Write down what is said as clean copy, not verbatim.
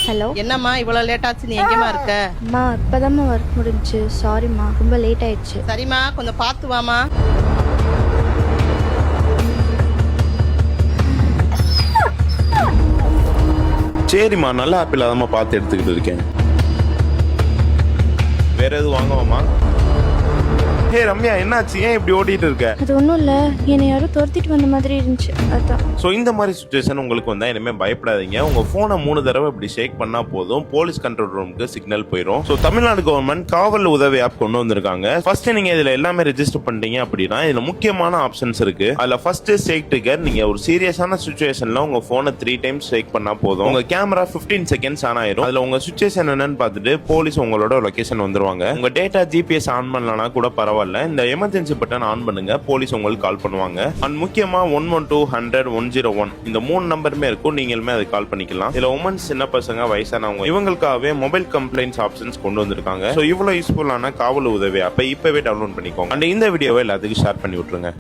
Hello, என்னம்மா இவ்வளவு late ஆச்சு? நீ எங்கேம்மா இருக்க? அம்மா இப்போதாம்மா ஒர்க் முடிஞ்சுச்சு. சாரிம்மா, ரொம்ப லேட் ஆயிடுச்சு. சரிம்மா, கொஞ்சம் பார்த்து வாமா. சரிம்மா, நல்ல ஆப்பிள் அதாம்மா பார்த்து எடுத்துக்கிட்டு இருக்கேன். வேற எதுவும் வாங்குவோமா? ஹே ரம்யா, என்னாச்சு? ஏன் இப்படி ஓடிட்டு இருக்க? அது ஒன்றும் இல்லை, என்னை யாரும் துரத்திட்டு வந்த மாதிரி இருந்துச்சு, அதான். ஸோ இந்த மாதிரி சுச்சுவேஷன் உங்களுக்கு வந்தா இனிமே பயப்படாதீங்க. உங்க போனை 3 தடவை இப்படி ஷேக் பண்ணா போதும், போலீஸ் கண்ட்ரோல் ரூமுக்கு சிக்னல் போயிடும். ஸோ தமிழ்நாடு கவர்மெண்ட் காவல் உதவி ஆப் கொண்டு வந்திருக்காங்க. ஃபர்ஸ்ட் நீங்க இதுல எல்லாமே ரெஜிஸ்டர் பண்ணிட்டீங்க அப்படின்னா இதுல முக்கியமான ஆப்ஷன்ஸ் இருக்கு. அதுல ஃபர்ஸ்ட் ஷேக் ட்ரிகர். நீங்க ஒரு சீரியஸான சுச்சுவேஷன்ல உங்க போனை 3 டைம்ஸ் ஷேக் பண்ணா போதும், உங்க கேமரா 15 செகண்ட்ஸ் ஆன் ஆயிரும். அதுல உங்க சுச்சுவேஷன் என்னன்னு பார்த்துட்டு போலீஸ் உங்களோட லொகேஷன் வந்துருவாங்க. உங்க டேட்டா ஜிபிஎஸ் ஆன் பண்ணலனா கூட பரவாயில்ல, இந்த எமர்ஜென்சி பட்டன் ஆன் பண்ணுங்க, போலீஸ் உங்களுக்கு கால் பண்ணுவாங்க. அண்ட் முக்கியமா 112 100 101 இந்த 3 நம்பருமே இருக்கும், நீங்களுமே அதை கால் பண்ணிக்கலாம். இதுல உமன்ஸ், சின்ன பசங்க, வயசானவங்க இவங்களுக்காகவே மொபைல் கம்ப்ளைண்ட்ஸ் ஆப்ஷன்ஸ் கொண்டு வந்திருக்காங்க. ஸோ இவ்வளவு யூஸ்ஃபுல்லான காவல் உதவி ஆப்பை இப்பவே டவுன்லோட் பண்ணிக்கோங்க. அண்ட் இந்த வீடியோவை எல்லாத்துக்கும் ஷேர் பண்ணி விட்டுருங்க.